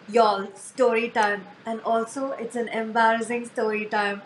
Y'all, story time. And also, it's an embarrassing story time.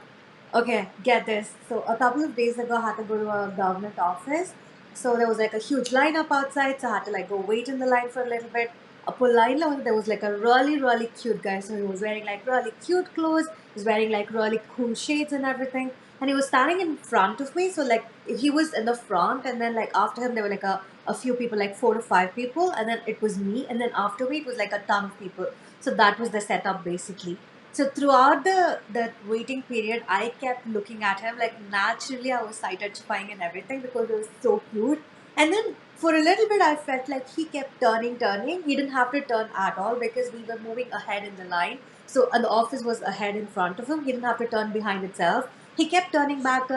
Okay, get this. So, a couple of days ago, I had to go to a government office. So, there was like a huge lineup outside. So, I had to like go wait in the line for a little bit. Upon line level, there was like a really, really cute guy. So, he was wearing like really cute clothes. He was wearing like really cool shades and everything. And he was standing in front of me. So, like, he was in the front. And then, like, after him, there were like a few people, like 4 to 5 people. And then it was me. And then after me, it was like a ton of people. So that was the setup basically. So throughout the waiting period, I kept looking at him. Like naturally, I was sight-edifying and everything because it was so cute. And then for a little bit, I felt like he kept turning. He didn't have to turn at all because we were moving ahead in the line. So the office was ahead in front of him. He didn't have to turn behind itself. He kept turning back,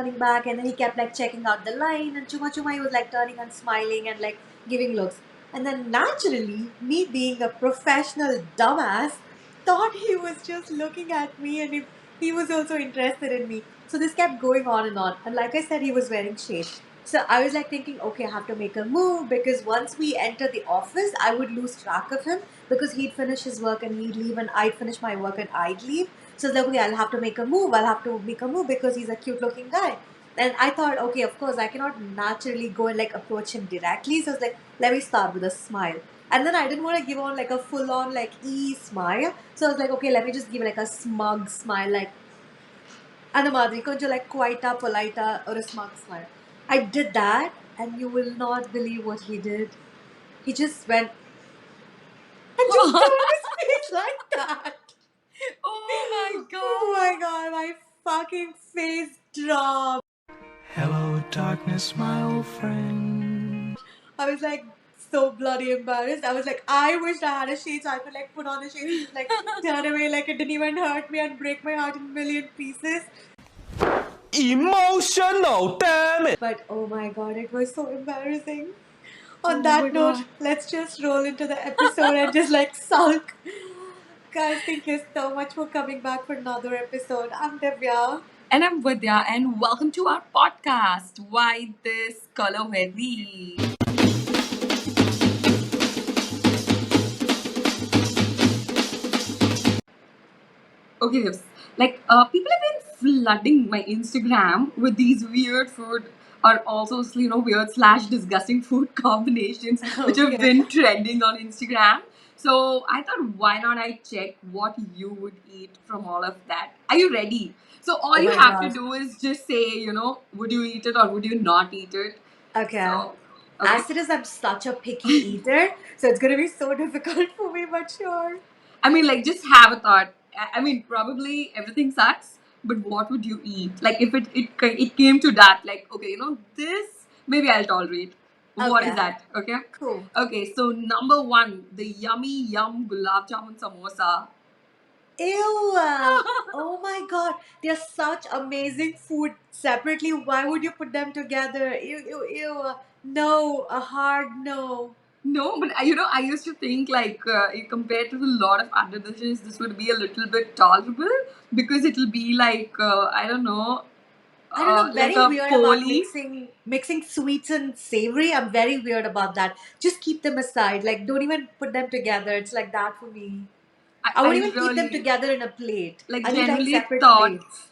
and then he kept like checking out the line. And chuma chuma, he was like turning and smiling and like giving looks. And then naturally, me being a professional dumbass, thought he was just looking at me and if he was also interested in me. So this kept going on and on. And like I said, he was wearing shades. So I was like thinking, okay, I have to make a move because once we enter the office, I would lose track of him because he'd finish his work and he'd leave and I'd finish my work and I'd leave. So it's like, okay, I'll have to make a move. I'll have to make a move because he's a cute looking guy. And I thought, okay, of course, I cannot naturally go and like approach him directly. So I was like, let me start with a smile. And then I didn't want to give on like a full on like smile. So I was like, okay, let me just give like a smug smile, like ano madri, konjo like quite polite or a smug smile. I did that, and you will not believe what he did. He just went and just turned his face like that. Oh my Oh my god. god, my fucking face dropped. Hello, darkness, my old friend. I was like so bloody embarrassed. I was like, I wished I had a shade so I could like put on the shades and just like turn away like it didn't even hurt me and break my heart in a million pieces. Emotional, damn it! But oh my god, it was so embarrassing. Oh On my that note, god. let's just roll into the episode and just like sulk. Guys, thank you so much for coming back for another episode. I'm Divya. And I'm Vidya, and welcome to our podcast. Why this color heavy? Okay, Vibs. Like, people have been flooding my Instagram with these weird food or also, weird slash disgusting food combinations which have Okay. been trending on Instagram. So I thought, why not I check what you would eat from all of that? Are you ready? So all Oh you my have to gosh. do is just say, would you eat it or would you not eat it? Okay. So, okay. As it is, I'm such a picky eater, so it's gonna be so difficult for me, but sure. I mean, like, just have a thought. I mean, probably everything sucks, but what would you eat? Like, if it came to that, like, okay, this maybe I'll tolerate. What is Okay. that? Okay. Cool. Okay. So number one, the yummy yum gulab jamun samosa. Ew. Oh my god. They're such amazing food separately. Why would you put them together? Ew. No, a hard no. No, but I used to think like compared to a lot of other dishes, this would be a little bit tolerable because it'll be like I don't know, I don't know, I'm like very a weird about poli. mixing sweets and savory. I'm very weird about that. Just keep them aside. Like don't even put them together. It's like that for me. I I won't even eat them really together in a plate. like I need like genuinely separate thought, plates.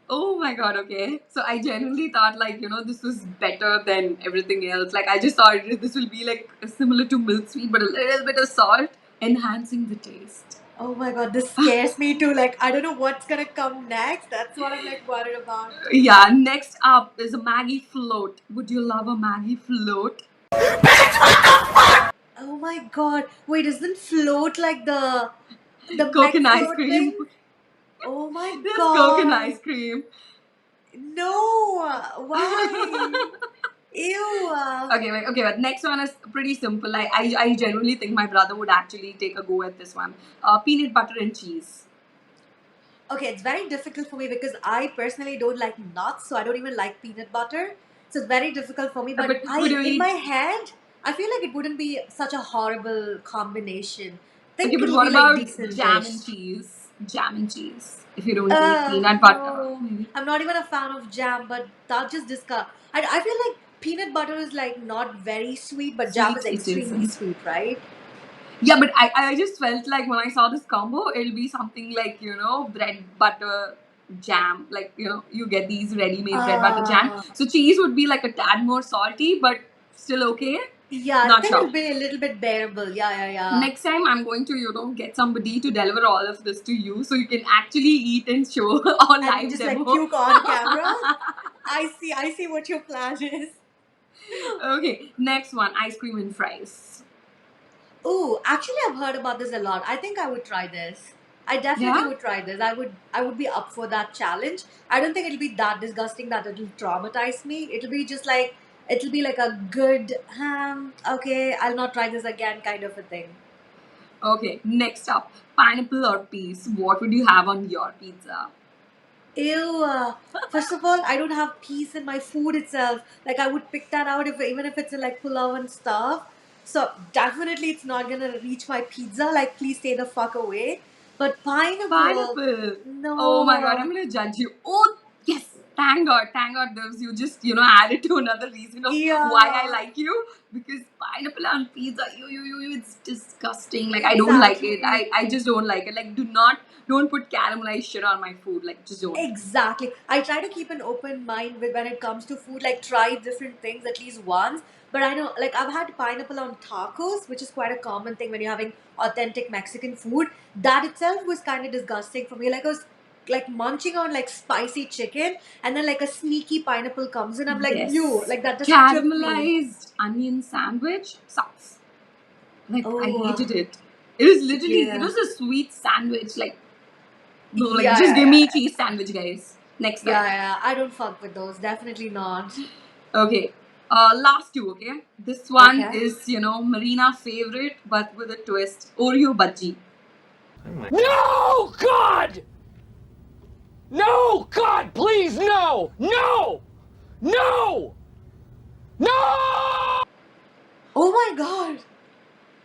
oh my god, okay. So I genuinely thought like, this was better than everything else. Like I just thought this will be like similar to milk sweet, but a little bit of salt enhancing the taste. Oh my god, this scares me too. Like I don't know what's gonna come next. That's what I'm like worried about. Yeah, next up is a Maggie float. Would you love a Maggie float? Oh my god. Wait, isn't float like the mech Coconut ice float cream. thing? Oh my There's coconut god. ice cream. No. Why? Ew. Okay, but next one is pretty simple. I genuinely think my brother would actually take a go at this one. Peanut butter and cheese. Okay, it's very difficult for me because I personally don't like nuts, so I don't even like peanut butter. So it's very difficult for me. But But would I, you in my eat? head, I feel like it wouldn't be such a horrible combination. Okay, Think but it'll what be like about jam decentish. and cheese? Jam and cheese. If you don't eat peanut butter, No, maybe. I'm not even a fan of jam, but that just disgust. I feel like peanut butter is like not very sweet, but jam Sweet is it extremely isn't. sweet, right? Yeah, but I just felt like when I saw this combo, it'll be something like, bread, butter, jam. Like, you get these ready-made bread, butter, jam. Ah. So cheese would be like a tad more salty, but still okay. Yeah, I Not think sure. it'll be a little bit bearable. Yeah. Next time I'm going to, get somebody to deliver all of this to you so you can actually eat and show on And live just demo. like puke on camera. I see what your plan is. Okay, next one, ice cream and fries. Ooh, actually I've heard about this a lot. I think I would try this. I definitely Yeah? would try this. I would be up for that challenge. I don't think it'll be that disgusting that it'll traumatize me. It'll be like a good okay, I'll not try this again kind of a thing. Okay, next up, pineapple or peas. What would you have on your pizza? Ew. First of all, I don't have peace in my food itself. Like I would pick that out if even if it's in like pulao and stuff. So definitely it's not gonna reach my pizza. Like please stay the fuck away. But pineapple, Pineapple. Oh my god, I'm no. gonna judge you. Oh yes, thank God, There's you just added to another reason of why I Yeah, like you, because pineapple on pizza, it's disgusting. Like I don't like it. exactly. I just don't like it. Like don't put caramelized shit on my food. Like just don't. Exactly. I try to keep an open mind with when it comes to food, like try different things at least once. But I know, like I've had pineapple on tacos, which is quite a common thing when you're having authentic Mexican food. That itself was kind of disgusting for me. Like I was like munching on like spicy chicken, and then like a sneaky pineapple comes in. I'm like, ew, Yes, like that just tripped me. caramelized onion sandwich sucks. Like I Oh, hated it. It yeah. was a sweet sandwich. Like no, like Yeah, just yeah, give me yeah. cheese sandwich, guys. Next Yeah, time. yeah. I don't fuck with those. Definitely not. Okay. Last two, okay? This one Okay. is, Marina favorite, but with a twist. Oreo bhaji. No, God! No, God, please, no! No! No! No! Oh my god.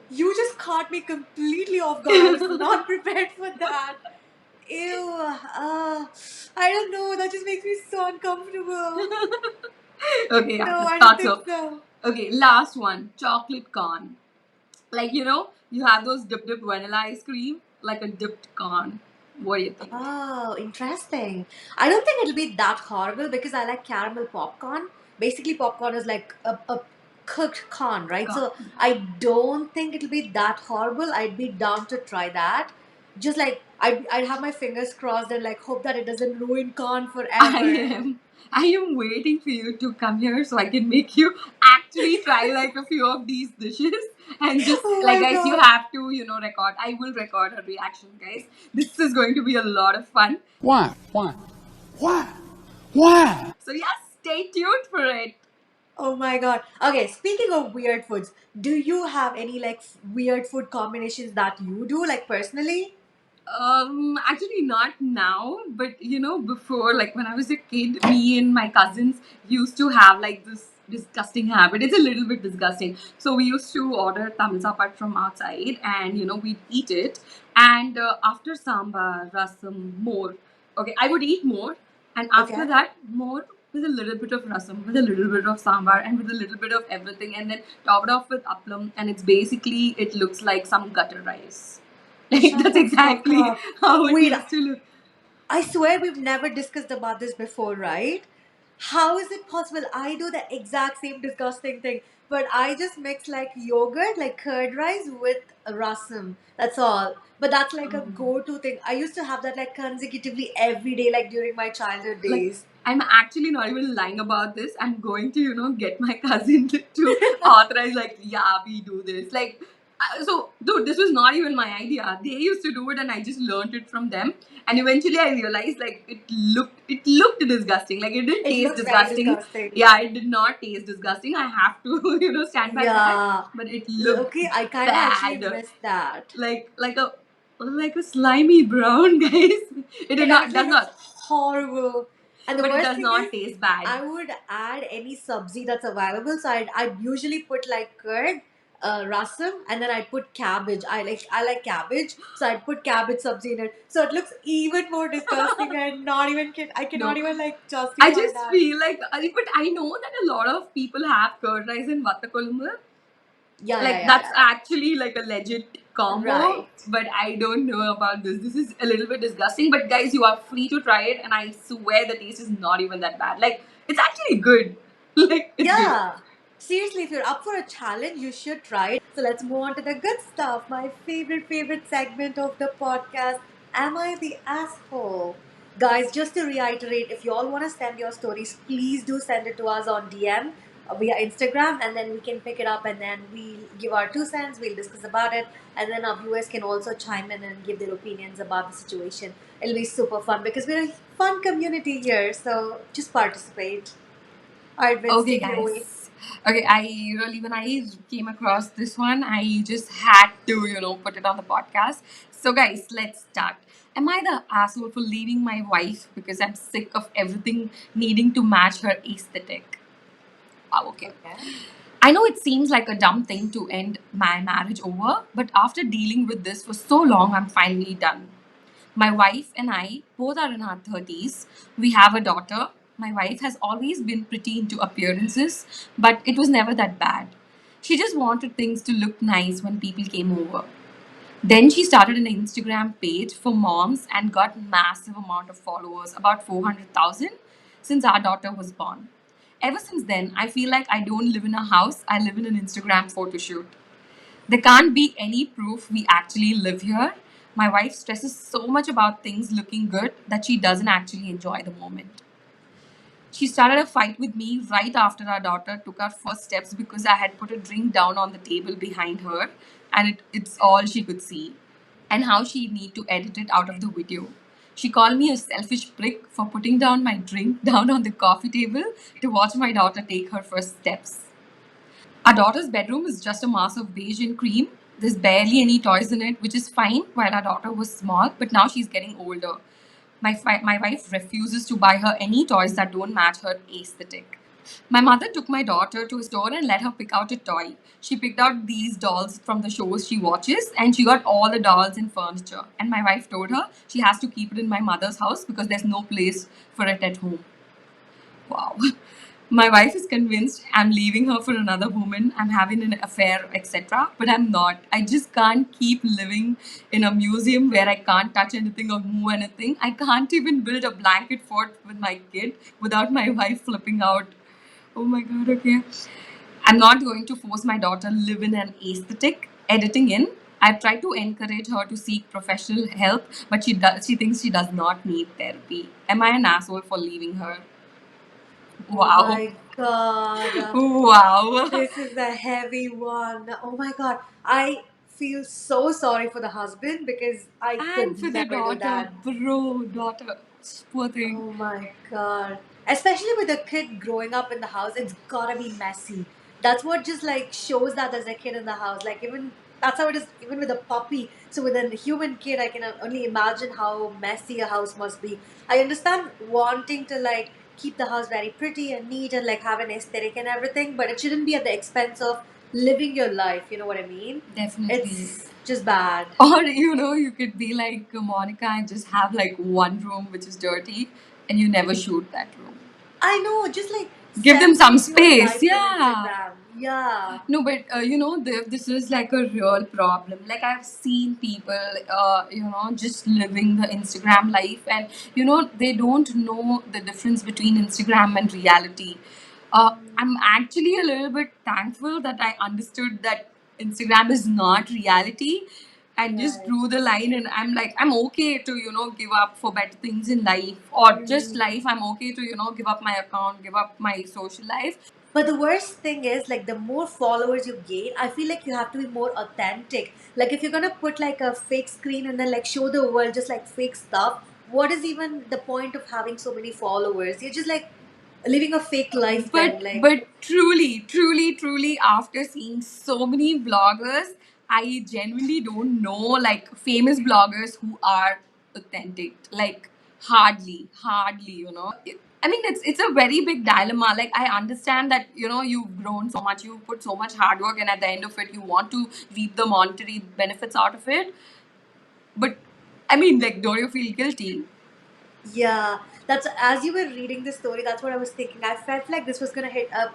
You just caught me completely off guard. I was not prepared for that. Ew. I don't know. That just makes me so uncomfortable. Okay, yeah, No, I don't thought think so. so. Okay, last one. Chocolate corn. Like, you have those dip vanilla ice cream, like a dipped corn. What do you think? Oh, interesting. I don't think it'll be that horrible because I like caramel popcorn. Basically, popcorn is like a cooked corn, right? Corn. So I don't think it'll be that horrible. I'd be down to try that. Just like I'd have my fingers crossed and like hope that it doesn't ruin corn I forever. am I am waiting for you to come here so I can make you actually try like a few of these dishes, and just Oh like, my guys, you god. have to record. I will record her reaction, guys. This is going to be a lot of fun. Why? Why? Why? Why? So yeah, stay tuned for it. Oh my god. Okay, speaking of weird foods, do you have any like weird food combinations that you do like personally? Actually not now, but before, like when I was a kid, me and my cousins used to have like this disgusting habit. It's a little bit disgusting. So we used to order tamil sapat from outside, and we'd eat it. And after sambar, rasam, more. Okay, I would eat more, and after Okay. that, more with a little bit of rasam, with a little bit of sambar, and with a little bit of everything, and then topped off with aplam. And it looks like some gutter rice. Like Shut that's the fuck exactly up. how it Wait, used to look. I swear we've never discussed about this before, right? How is it possible? I do the exact same disgusting thing, but I just mix like yogurt, like curd rice with rasam. That's all. But that's like a go-to thing. I used to have that like consecutively every day, like during my childhood Like days. I'm actually not even lying about this. I'm going to get my cousin to authorize, like, yeah, we do this. Like, so dude, this was not even my idea. They used to do it, and I just learned it from them. And eventually, I realized like it looked disgusting. Like it didn't It taste looks very disgusting. disgusting. Yeah, it did not taste disgusting. I have to stand by that. Yeah. But it looked Okay, I kind of actually bad. missed that. Like a slimy brown, guys. It did It not actually does looks not, horrible. And the but it worst does thing not is, taste bad. I would add any sabzi that's available. So I'd usually put like curd, rasam, and then I'd put cabbage. I like cabbage, so I'd put cabbage sabzi in it. So it looks even more disgusting, and not even I cannot No, even like I justify just that. feel like, but I know that a lot of people have curd rice in Vattakolumbu. Yeah, yeah, Like yeah, that's yeah. actually like a legit combo. Right. But I don't know about this. This is a little bit disgusting. But guys, you are free to try it, and I swear the taste is not even that bad. Like it's actually good. Like it's good. Yeah. Seriously, if you're up for a challenge, you should try it. So let's move on to the good stuff. My favorite segment of the podcast. Am I the asshole? Guys, just to reiterate, if you all want to send your stories, please do send it to us on DM via Instagram, and then we can pick it up and then we'll give our 2 cents, we'll discuss about it, and then our viewers can also chime in and give their opinions about the situation. It'll be super fun because we're a fun community here, so just participate. Alright, Vince, Okay, take it away. guys. Okay, I really, when I came across this one, I just had to, put it on the podcast. So, guys, let's start. Am I the asshole for leaving my wife because I'm sick of everything needing to match her aesthetic? Oh, okay. Okay. I know it seems like a dumb thing to end my marriage over, but after dealing with this for so long, I'm finally done. My wife and I both are in our 30s. We have a daughter. My wife has always been pretty into appearances, but it was never that bad. She just wanted things to look nice when people came over. Then she started an Instagram page for moms and got massive amount of followers, about 400,000 since our daughter was born. Ever since then, I feel like I don't live in a house, I live in an Instagram photo shoot. There can't be any proof we actually live here. My wife stresses so much about things looking good that she doesn't actually enjoy the moment. She started a fight with me right after our daughter took her first steps because I had put a drink down on the table behind her and it's all she could see, and how she need to edit it out of the video. She called me a selfish prick for putting down my drink down on the coffee table to watch my daughter take her first steps. Our daughter's bedroom is just a mass of beige and cream. There's barely any toys in it, which is fine while our daughter was small, but now she's getting older. My wife refuses to buy her any toys that don't match her aesthetic. My mother took my daughter to a store and let her pick out a toy. She picked out these dolls from the shows she watches, and she got all the dolls and furniture. And my wife told her she has to keep it in my mother's house because there's no place for it at home. Wow. My wife is convinced I'm leaving her for another woman, I'm having an affair, etc. But I'm not. I just can't keep living in a museum where I can't touch anything or move anything. I can't even build a blanket fort with my kid without my wife flipping out. Oh my god, okay. I'm not going to force my daughter live in an aesthetic editing in. I try to encourage her to seek professional help, but she thinks she does not need therapy. Am I an asshole for leaving her? Oh Wow. my god. Wow. This is a heavy one. Oh my god. I feel so sorry for the husband because I And could for the never do daughter, that. bro, daughter. Poor thing. Oh my god. Especially with a kid growing up in the house, it's gotta be messy. That's what just like shows that there's a kid in the house. Like even that's how it is even with a puppy. So with a human kid, I can only imagine how messy a house must be. I understand wanting to like keep the house very pretty and neat and like have an aesthetic and everything, but it shouldn't be at the expense of living your life. You know what I mean? Definitely. It's just bad. Or, you could be like Monica and just have like one room which is dirty and you never shoot that room. I know, just like Give them some separate your space. life from Yeah. Instagram. Yeah. No, but this is like a real problem. Like I've seen people, just living the Instagram life, and they don't know the difference between Instagram and reality. I'm actually a little bit thankful that I understood that Instagram is not reality, and just Right. drew the line. And I'm like, I'm okay to give up for better things in life, or just Mm. life. I'm okay to give up my account, give up my social life. But the worst thing is, like, the more followers you gain, I feel like you have to be more authentic. Like, if you're gonna put like a fake screen and then like show the world just like fake stuff, what is even the point of having so many followers? You're just like living a fake life then. Like, But truly, after seeing so many vloggers, I genuinely don't know like famous bloggers who are authentic. Like hardly. I mean, it's a very big dilemma. Like I understand that you've grown so much, you put so much hard work, and at the end of it, you want to reap the monetary benefits out of it. But I mean, like, don't you feel guilty? yeah. That's as you were reading the story, that's what I was thinking. I felt like this was gonna hit a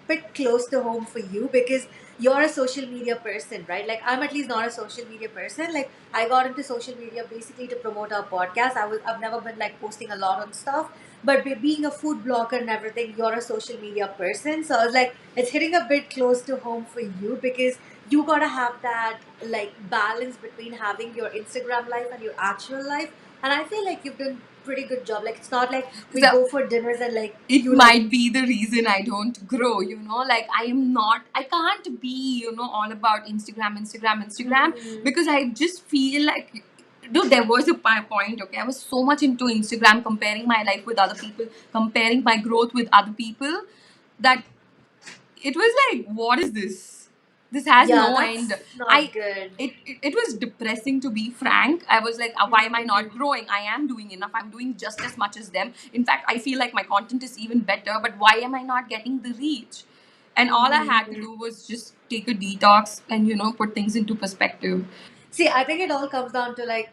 bit close to home for you because you're a social media person, right? Like I'm at least not a social media person. Like I got into social media basically to promote our podcast. I've never been like posting a lot on stuff, but being a food blogger and everything, you're a social media person. So I was like, it's hitting a bit close to home for you because you gotta have that like balance between having your Instagram life and your actual life. And I feel like you've done pretty good job. Like it's not like we So go for dinners and like it you like. might be the reason I don't grow, like I can't be, all about Instagram, Mhm. because I just feel like, dude, there was a point, okay? I was so much into Instagram, comparing my life with other people, comparing my growth with other people, that it was like, what is this? This has Yeah, no end. that's not I good. it was depressing, to be frank. I was like, why am I not Mhm. growing? I am doing enough. I'm doing just as much as them. In fact, I feel like my content is even better, but why am I not getting the reach? And all I had to Mhm. do was just take a detox and, put things into perspective. See, I think it all comes down to like,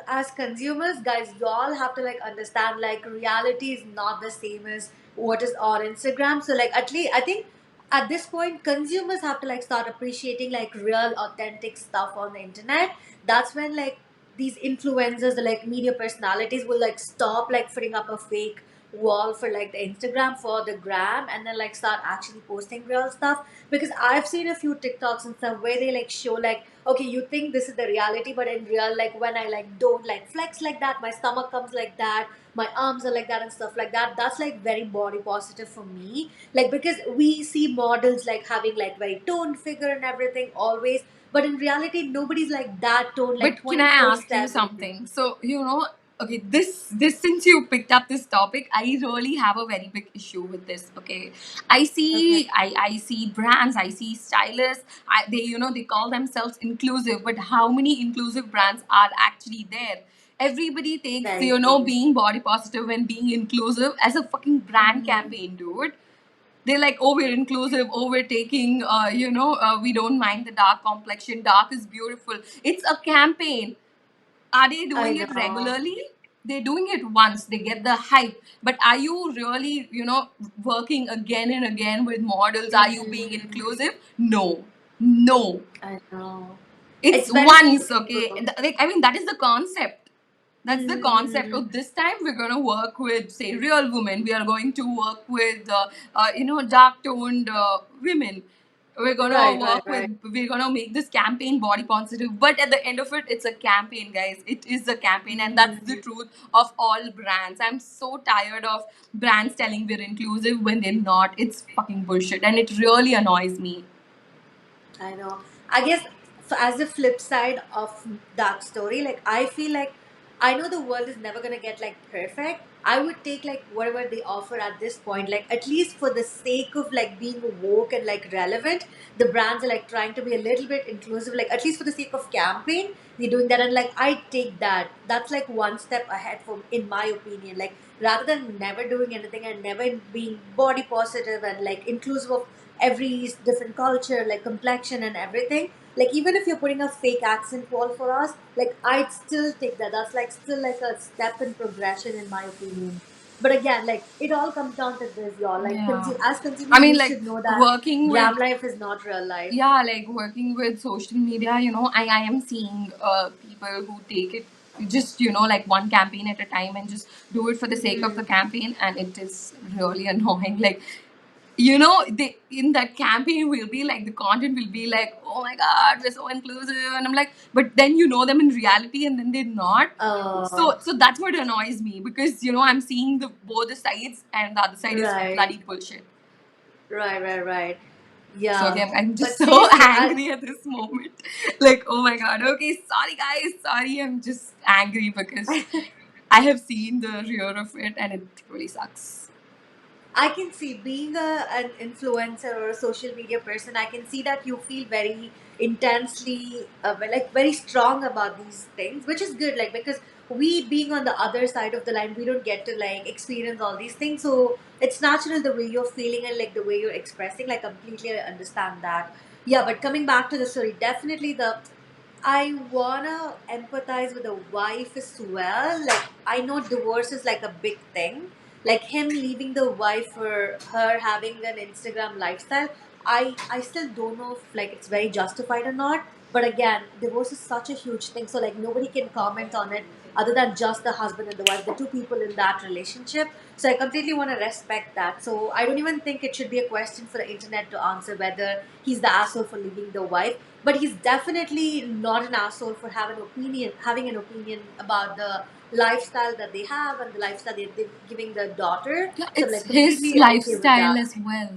as consumers, guys, y'all have to like understand like reality is not the same as what is on Instagram. So like at least I think at this point consumers have to like start appreciating like real authentic stuff on the internet. That's when like these influencers, the like media personalities will like stop like putting up a fake wall for like the Instagram for the gram and then like start actually posting real stuff because I've seen a few TikToks and stuff where they like show like, okay, you think this is the reality, but in real, like when I like don't like flex like that, my stomach comes like that, my arms are like that and stuff like that. That's like very body positive for me. Like because we see models like having like very toned figure and everything always, but in reality, nobody's like that toned like But can I twenty four ask you seven. something? So, okay, this since you picked up this topic, I really have a very big issue with this. Okay, Okay, I see brands, I see stylists. They call themselves inclusive, but how many inclusive brands are actually there? Everybody takes, very true. being body positive and being inclusive as a fucking brand Mm-hmm. campaign, dude. They're like, oh, we're inclusive, oh, we're taking, we don't mind the dark complexion, dark is beautiful. It's a campaign. Are they I doing it know. regularly? They're doing it once, they get the hype. But are you really, working again and again with models? Are you being Mm-hmm. inclusive? No. No. I know. It's It's very few once, okay? people. And like, I mean, that is the concept. That's the concept. Oh, Mm-hmm. this time we're gonna work with, say, real women. We are going to work with, dark toned women. We're gonna Right, right, work right. with. We're gonna make this campaign body positive. But at the end of it, it's a campaign, guys. It is a campaign, and that's the Mm-hmm. truth of all brands. I'm so tired of brands telling we're inclusive when they're not. It's fucking bullshit, and it really annoys me. I know. I guess as the flip side of that story, like I feel like I know the world is never gonna get like perfect. I would take like whatever they offer at this point, like at least for the sake of like being woke and like relevant, the brands are like trying to be a little bit inclusive, like at least for the sake of campaign, they're doing that and like I take that. That's like one step ahead from in my opinion. Like rather than never doing anything and never being body positive and like inclusive of every different culture, like complexion and everything. Like even if you're putting a fake accent wall for us, like I'd still take that. That's like still like a step in progression in my opinion. But again, like it all comes down to this, y'all. Like Yeah. as I consumers, mean, we like should know that working with, gram life is not real life. yeah, like working with social media, I am seeing people who take it just, like one campaign at a time and just do it for the sake of the Mm-hmm. campaign, and it is really annoying. Like, they in that campaign will be like, the content will be like, oh my god, we're so inclusive, and I'm like, but then you know them in reality and then they're not. Uh, So that's what annoys me, because I'm seeing the both the sides, and the other side is right, bloody bullshit. right. So Yeah. again, I'm just But so seriously, as angry at this moment. Like, oh my god. Okay, sorry guys. Sorry, I'm just angry because I have seen the rear of it and it really sucks. I can see being an influencer or a social media person, I can see that you feel very intensely, like very strong about these things, which is good. Like, because we being on the other side of the line, we don't get to like experience all these things. So it's natural the way you're feeling and like the way you're expressing. Like, completely I understand that. Yeah, but coming back to the story, definitely the I wanna empathize with the wife as well. Like I know divorce is like a big thing. Like him leaving the wife for her having an Instagram lifestyle. I still don't know if like it's very justified or not. But again, divorce is such a huge thing. So like nobody can comment on it other than just the husband and the wife, the two people in that relationship. So I completely want to respect that. So I don't even think it should be a question for the internet to answer whether he's the asshole for leaving the wife, but he's definitely not an asshole for having an opinion about the lifestyle that they have and the lifestyle they're giving the daughter. Yeah, So I'm it's like his completely okay with lifestyle that. as well.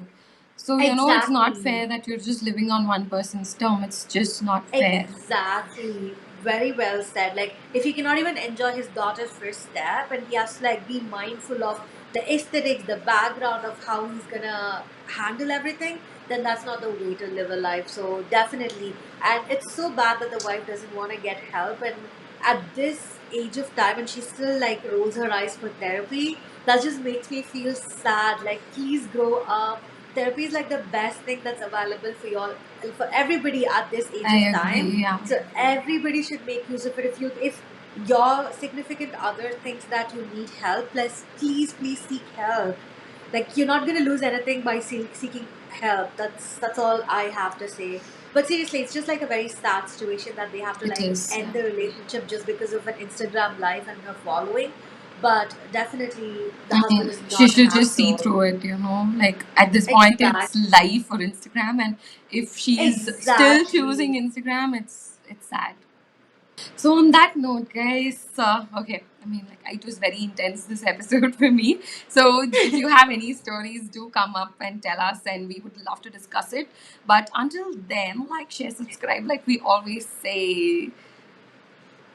So, it's not Exactly. fair that you're just living on one person's term. It's just not fair. Exactly. Very well said. Like, if he cannot even enjoy his daughter's first step and he has to, like, be mindful of the aesthetics, the background of how he's gonna handle everything, then that's not the way to live a life. So, definitely. And it's so bad that the wife doesn't want to get help. And at this age of time, and she still, like, rolls her eyes for therapy, that just makes me feel sad. Like, please grow up. Therapy is like the best thing that's available for y'all, for everybody at this age I of time. agree, yeah. So everybody should make use of it. If your significant other thinks that you need help, please seek help. Like you're not gonna lose anything by seeking help. That's all I have to say. But seriously, it's just like a very sad situation that they have to It like is, end yeah. the relationship just because of an Instagram live and her following. But definitely, the I husband mean, is she not an should just see asshole. through it. Like, at this point, it's Exactly. live for Instagram, and if she's still choosing Exactly. Instagram, it's sad. So on that note, guys, okay, I mean, like, it was very intense this episode for me. So if you have any stories, do come up and tell us, and we would love to discuss it. But until then, like, share, subscribe, like we always say.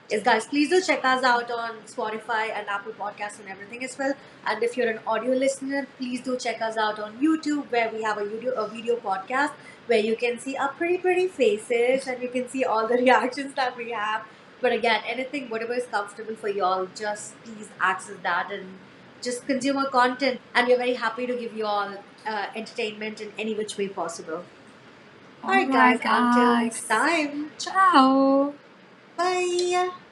Yes, guys, please do check us out on Spotify and Apple Podcasts and everything as well. And if you're an audio listener, please do check us out on YouTube, where we have a video podcast where you can see our pretty faces and you can see all the reactions that we have. But again, anything, whatever is comfortable for y'all, just please access that and just consume our content. And we're very happy to give you all entertainment in any which way possible. All All right, guys, right, until next guys. time. Ciao. Bye.